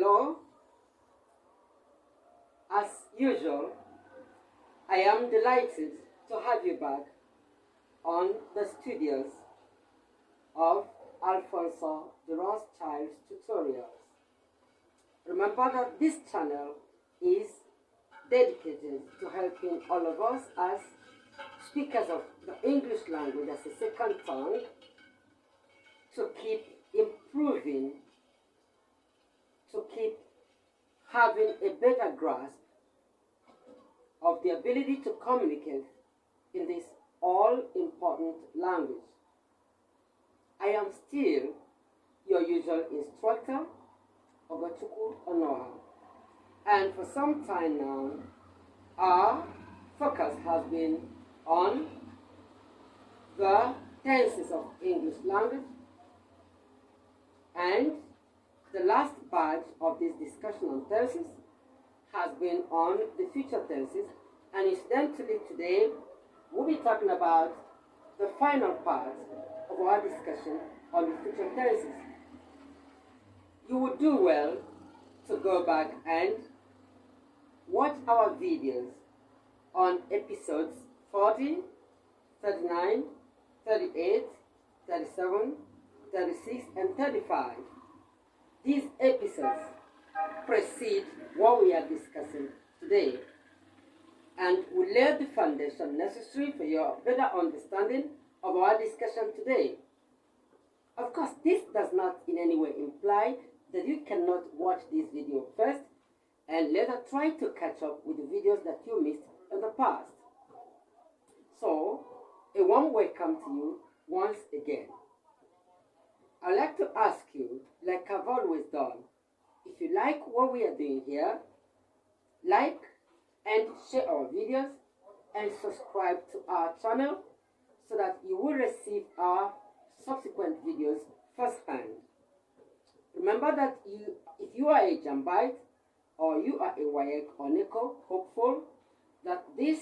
Hello. As usual, I am delighted to have you back on the studios of Alfonso the Rothschild's tutorials. Remember that this channel is dedicated to helping all of us as speakers of the English language as a second tongue to keep improving, to keep having a better grasp of the ability to communicate in this all-important language. I am still your usual instructor, Ogochukwuonuoha, and for some time now, our focus has been on the tenses of English language, and the last batch of this discussion on tenses has been on the future tenses, and incidentally today we'll be talking about the final part of our discussion on the future tenses. You would do well to go back and watch our videos on episodes 40, 39, 38, 37, 36, and 35. These episodes precede what we are discussing today and will lay the foundation necessary for your better understanding of our discussion today. Of course, this does not in any way imply that you cannot watch this video first and later try to catch up with the videos that you missed in the past. So, a warm welcome to you once again. I'd like to ask you, like I've always done, if you like what we are doing here, like and share our videos and subscribe to our channel so that you will receive our subsequent videos firsthand. Remember that if you are a Jambite or you are a WAEC or NECO hopeful, that this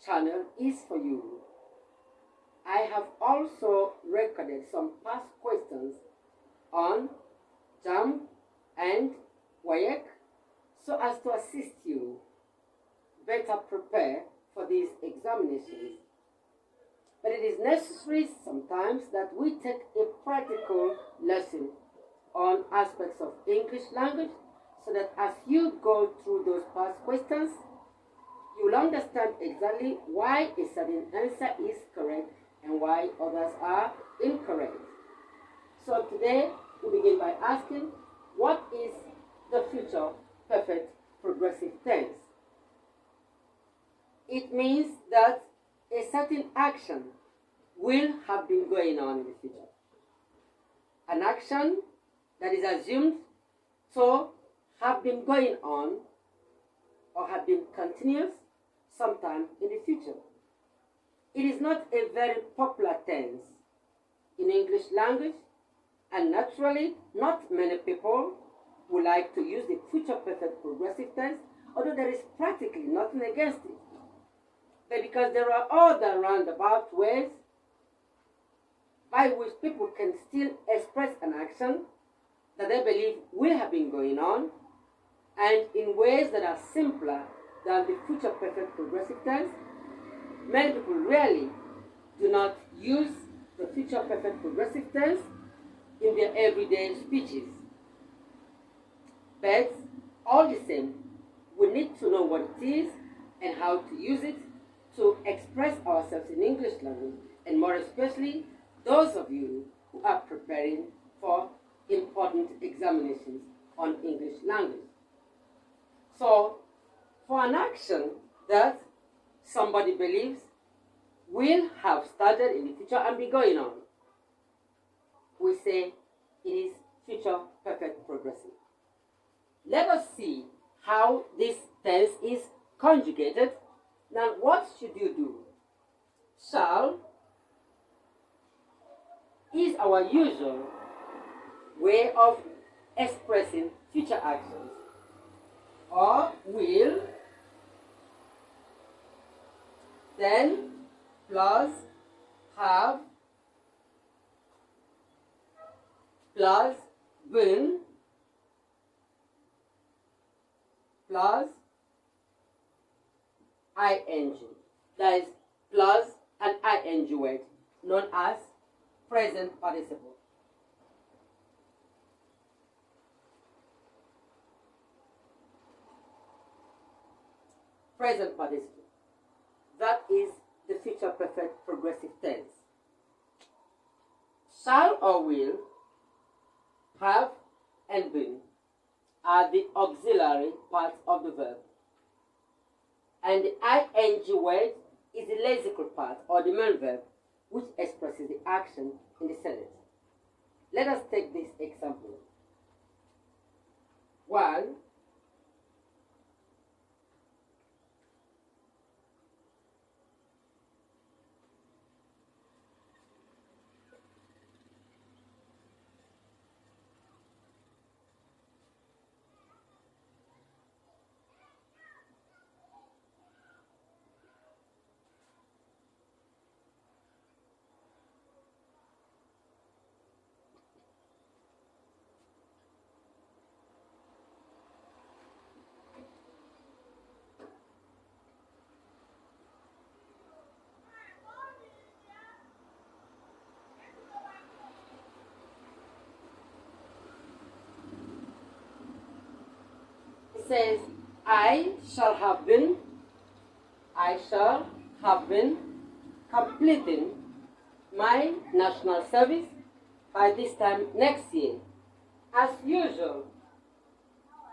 channel is for you. I have also recorded some past questions on JAM and WAEC so as to assist you better prepare for these examinations. But it is necessary sometimes that we take a practical lesson on aspects of English language so that as you go through those past questions, you will understand exactly why a certain answer is correct and why others are incorrect. So today, we begin by asking, what is the future perfect progressive tense? It means that a certain action will have been going on in the future. An action that is assumed to have been going on or have been continuous sometime in the future. It is not a very popular tense in English language, and naturally, not many people would like to use the future perfect progressive tense, although there is practically nothing against it. But because there are other roundabout ways by which people can still express an action that they believe will have been going on, and in ways that are simpler than the future perfect progressive tense, many people really do not use the future perfect progressive tense in their everyday speeches. But all the same, we need to know what it is and how to use it to express ourselves in English language, and more especially those of you who are preparing for important examinations on English language. So, for an action that somebody believes will have started in the future and be going on, we say it is future perfect progressive. Let us see how this tense is conjugated. Now, what should you do? Shall is our usual way of expressing future actions, or will, then plus have plus been plus ing. That is plus an ing word known as present participle. Present participle. That is the future perfect progressive tense. Shall or will, have, and been are the auxiliary parts of the verb. And the ing word is the lexical part or the main verb which expresses the action in the sentence. Let us take this example. 1. It says, I shall have been completing my national service by this time next year. As usual,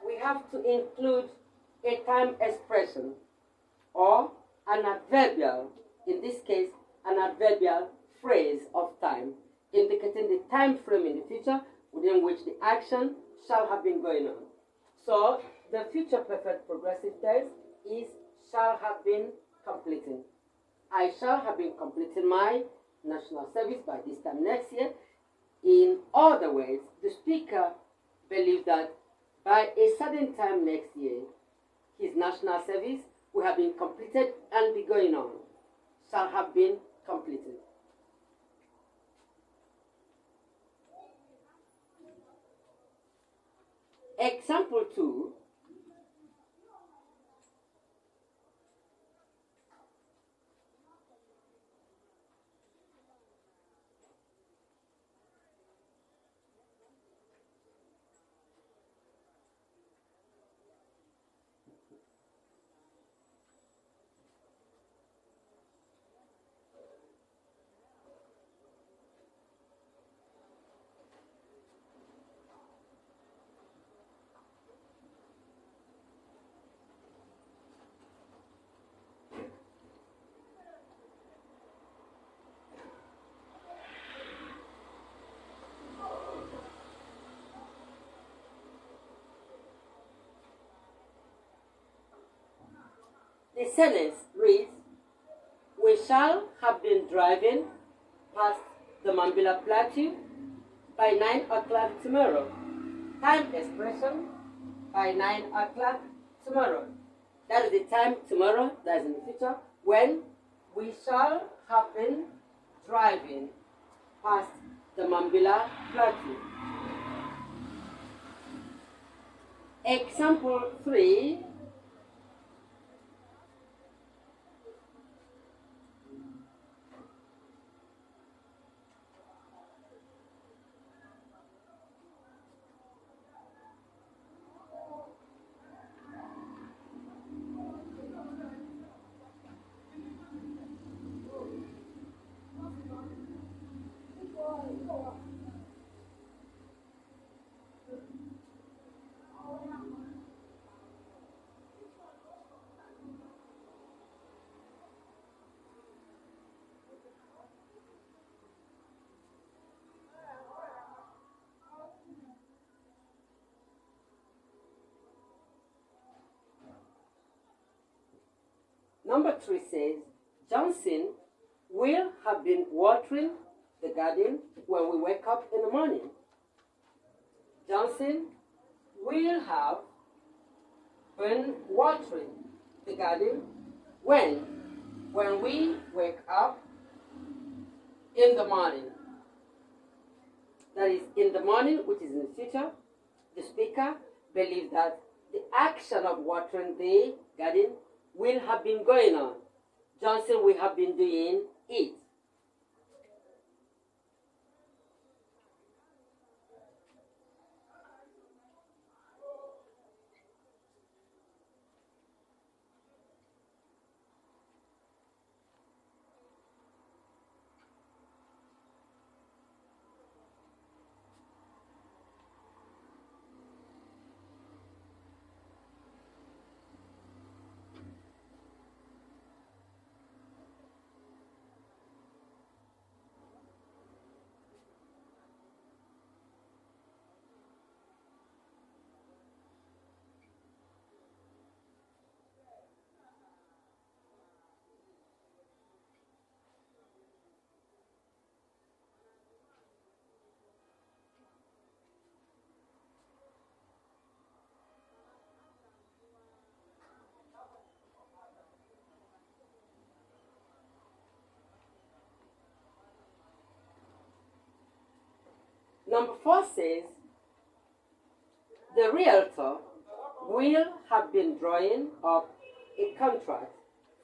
we have to include a time expression or an adverbial, in this case, an adverbial phrase of time, indicating the time frame in the future within which the action shall have been going on. So, the future perfect progressive tense is shall have been completing. I shall have been completing my national service by this time next year. In other words, the speaker believes that by a certain time next year, his national service will have been completed and be going on. Shall have been completed. Example 2. The sentence reads, we shall have been driving past the Mambila Plateau by 9 o'clock tomorrow. Time expression, by 9 o'clock tomorrow. That is the time tomorrow, that is in the future, when we shall have been driving past the Mambila Plateau. Example 3. Number 3 says, Johnson will have been watering the garden when we wake up in the morning. Johnson will have been watering the garden when we wake up in the morning. That is, in the morning, which is in the future, the speaker believes that the action of watering the garden will have been going on. Johnson will have been doing it. Number 4 says, the realtor will have been drawing up a contract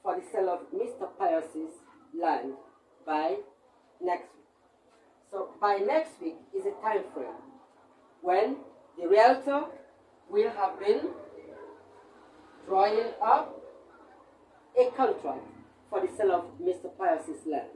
for the sale of Mr. Pius's land by next week. So by next week is a time frame when the realtor will have been drawing up a contract for the sale of Mr. Pius's land.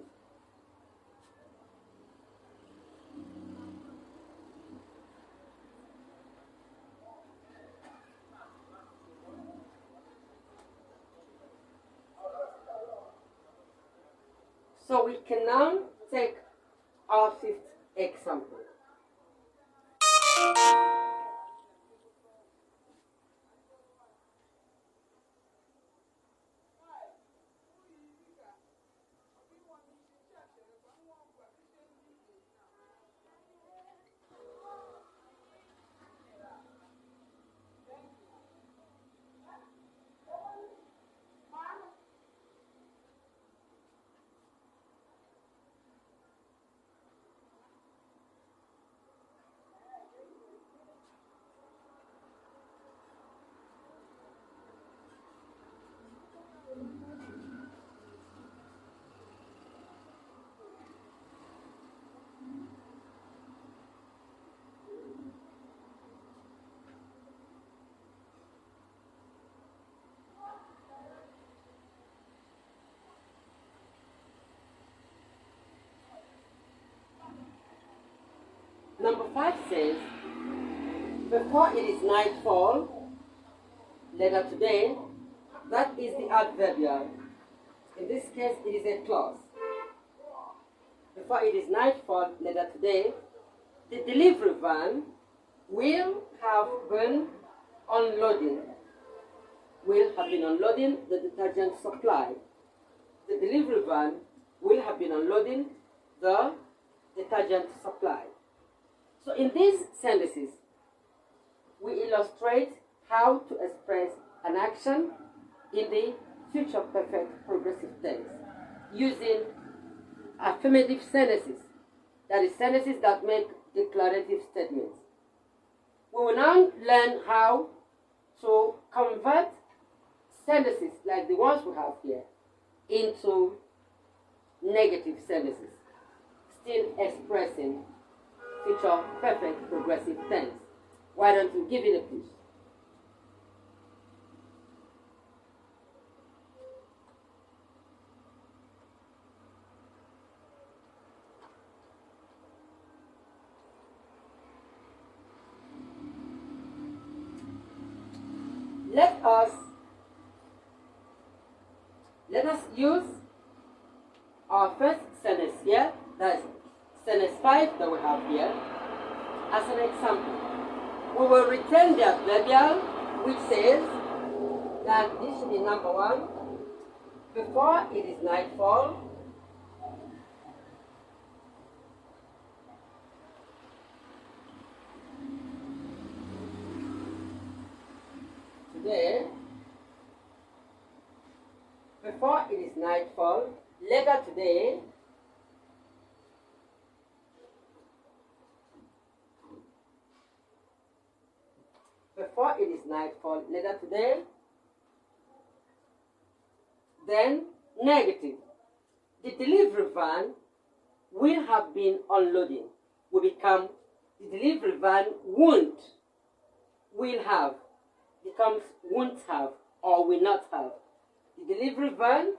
So we can now take our 5th example. Number 5 says, before it is nightfall, later today, that is the adverbial. In this case, it is a clause. Before it is nightfall, later today, the delivery van will have been unloading the detergent supply. The delivery van will have been unloading the detergent supply. So in these sentences, we illustrate how to express an action in the future perfect progressive tense using affirmative sentences, that is, sentences that make declarative statements. We will now learn how to convert sentences like the ones we have here into negative sentences, still expressing future perfect progressive tense. Why don't you give it a push? Let us use our first sentence here, that's sentence 5 that we have here, as an example. We will return the adverbial which says that this should be number 1. Before it is nightfall, today, before it is nightfall, later today, before it is nightfall, later today. Then negative. The delivery van will have been unloading. Will become the delivery van won't. Will have becomes won't have or will not have. The delivery van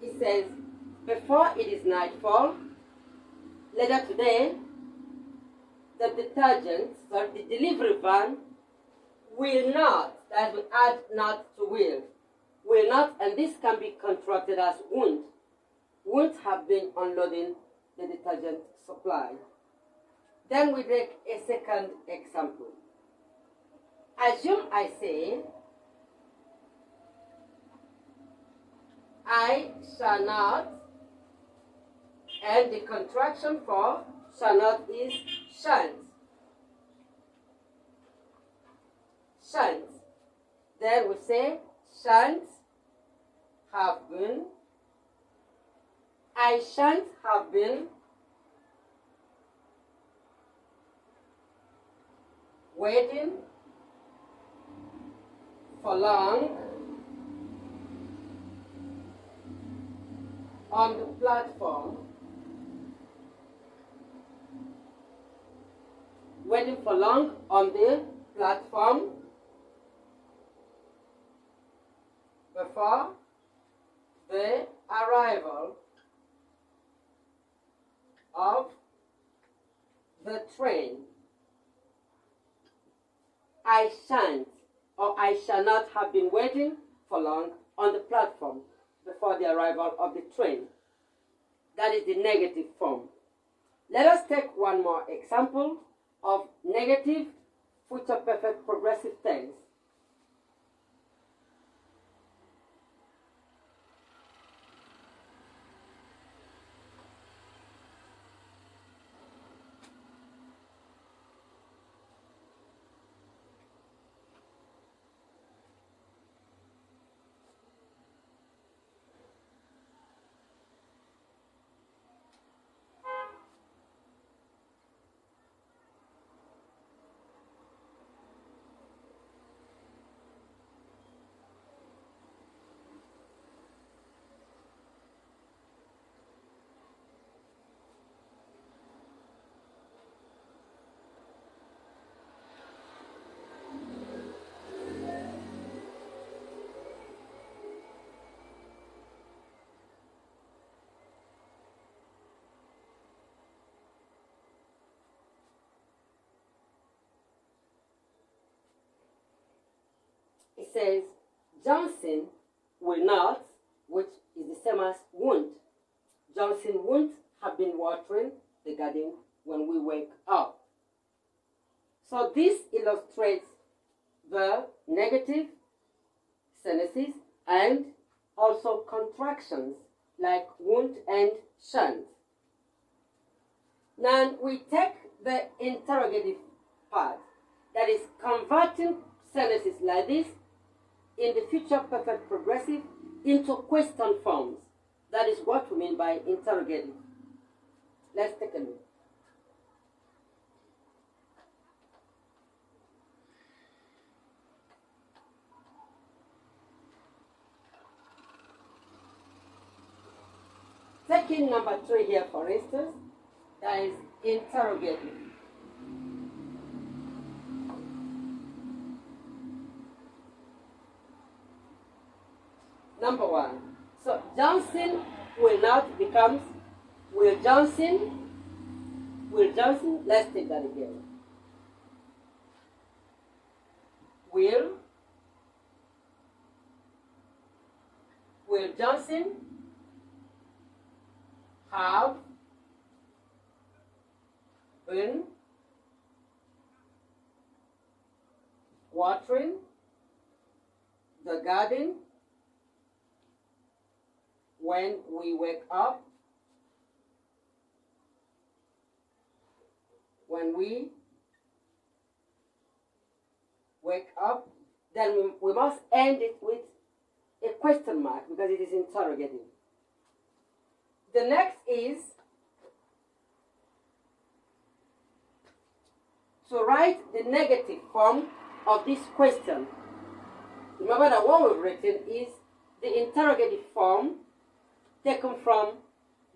it says, before it is nightfall, later today, the detergent, sorry, the delivery van will not, that we add not to will not, and this can be contracted as won't have been unloading the detergent supply. Then we take a second example. Assume I say, I shall not, and the contraction for shall not is shan't. Shan't. Then we say shan't have been. I shan't have been waiting for long on the platform. Waiting for long on the platform before the arrival of the train. I shan't or I shall not have been waiting for long on the platform before the arrival of the train. That is the negative form. Let us take one more example of negative future perfect progressive tense. It says, Johnson will not, which is the same as won't. Johnson won't have been watering the garden when we wake up. So this illustrates the negative sentences and also contractions like won't and shan't. Now we take the interrogative part, that is converting sentences like this in the future perfect progressive into question forms. That is what we mean by interrogative. Let's take a look. Taking number 3 here, for instance, that is interrogative. Number 1. So Johnson will not becomes Will Johnson. Will Johnson, let's take that again. Will Johnson have been watering the garden when we wake up? When we wake up, then we must end it with a question mark because it is interrogative. The next is to write the negative form of this question. Remember that what we've written is the interrogative form taken from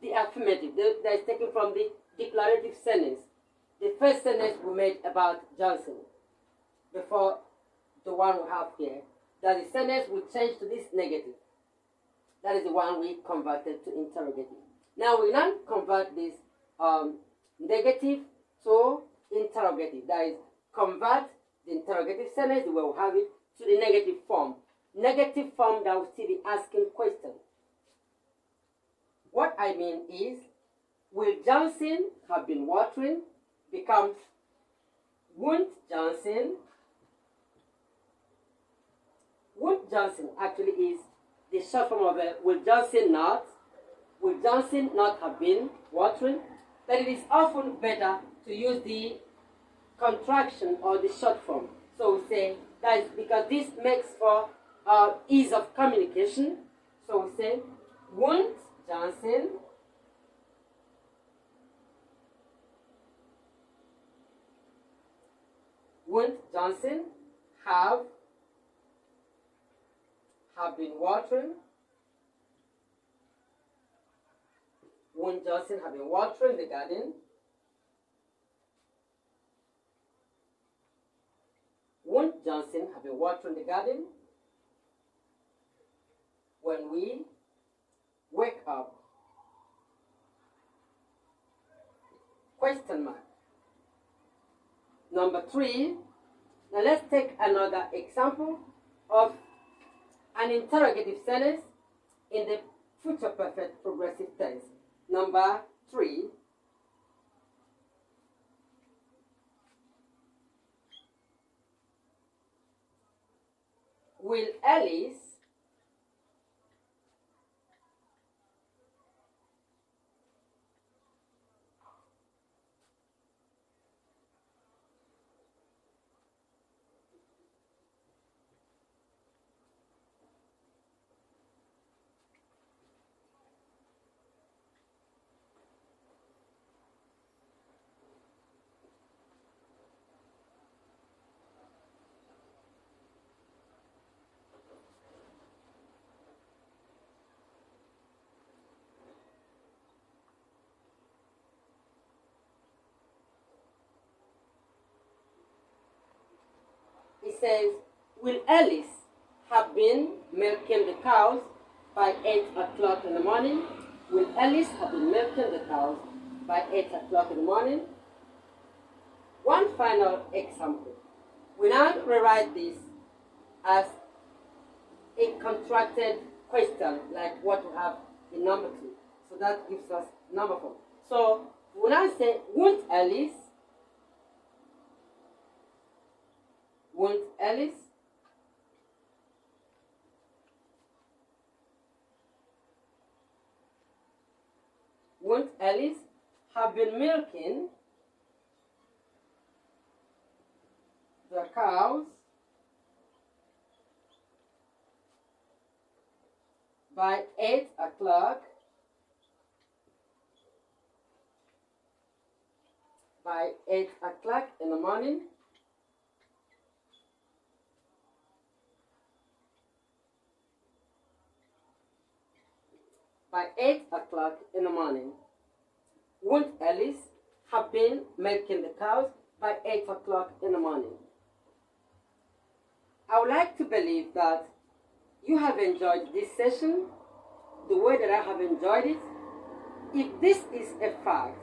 the affirmative, that is taken from the declarative sentence. The first sentence we made about Johnson before the one we have here. That the sentence we change to this negative. That is the one we converted to interrogative. Now we now convert this negative to interrogative. That is, convert the interrogative sentence, the way we have it, to the negative form. Negative form that will still be asking questions. What I mean is, will Johnson have been watering becomes won't Johnson. Won't Johnson actually is the short form of a will Johnson not. Will Johnson not have been watering? But it is often better to use the contraction or the short form. So we say that is because this makes for ease of communication. So we say won't Johnson have been watering? Won't Johnson have been watering the garden? Won't Johnson have been watering the garden when we wake up? Question mark. Number 3. Now let's take another example of an interrogative sentence in the future perfect progressive tense. Number 3. Will Alice says, will Alice have been milking the cows by 8 o'clock in the morning? Will Alice have been milking the cows by 8 o'clock in the morning? One final example. We now rewrite this as a contracted question, like what we have in number 2. So that gives us number 4. So we now say, won't Alice have been milking the cows by 8 o'clock in the morning? by 8 o'clock in the morning? Won't Alice have been milking the cows by 8 o'clock in the morning? I would like to believe that you have enjoyed this session the way that I have enjoyed it. If this is a fact,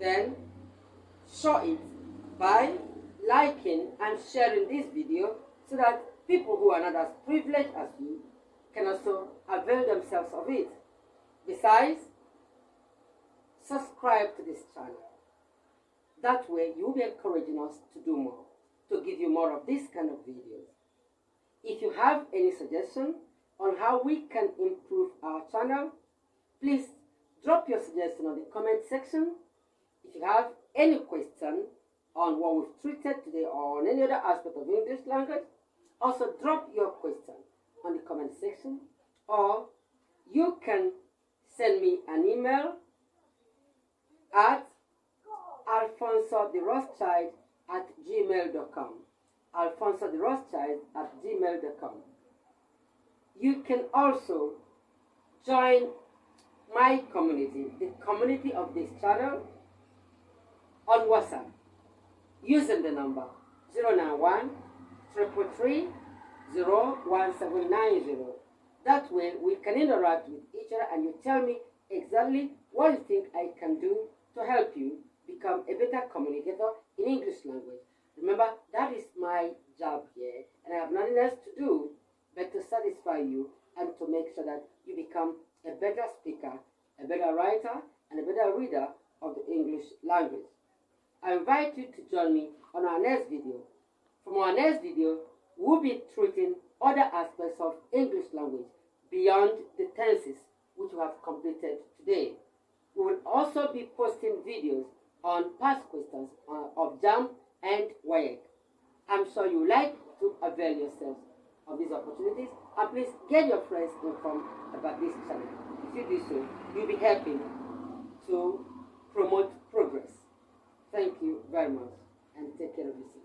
then show it by liking and sharing this video so that people who are not as privileged as you can also avail themselves of it. Besides, subscribe to this channel. That way you'll be encouraging us to do more, to give you more of this kind of videos. If you have any suggestion on how we can improve our channel, please drop your suggestion on the comment section. If you have any question on what we've treated today or on any other aspect of English language, also drop your question on the comment section, or you can send me an email at alfonsotherothschild@gmail.com. alfonsotherothschild@gmail.com. You can also join my community, the community of this channel, on WhatsApp using the number 091 333 01790. That way we can interact with each other and you tell me exactly what you think I can do to help you become a better communicator in English language. Remember, that is my job here, and I have nothing else to do but to satisfy you and to make sure that you become a better speaker, a better writer, and a better reader of the English language. I invite you to join me on our next video. From our next video, we'll be treating other aspects of English language beyond the tenses which we have completed today. We will also be posting videos on past questions of JAM and WAEC. I'm sure you like to avail yourselves of these opportunities, and please get your friends informed about this channel. If you do so, you'll be helping to promote progress. Thank you very much, and take care of yourself.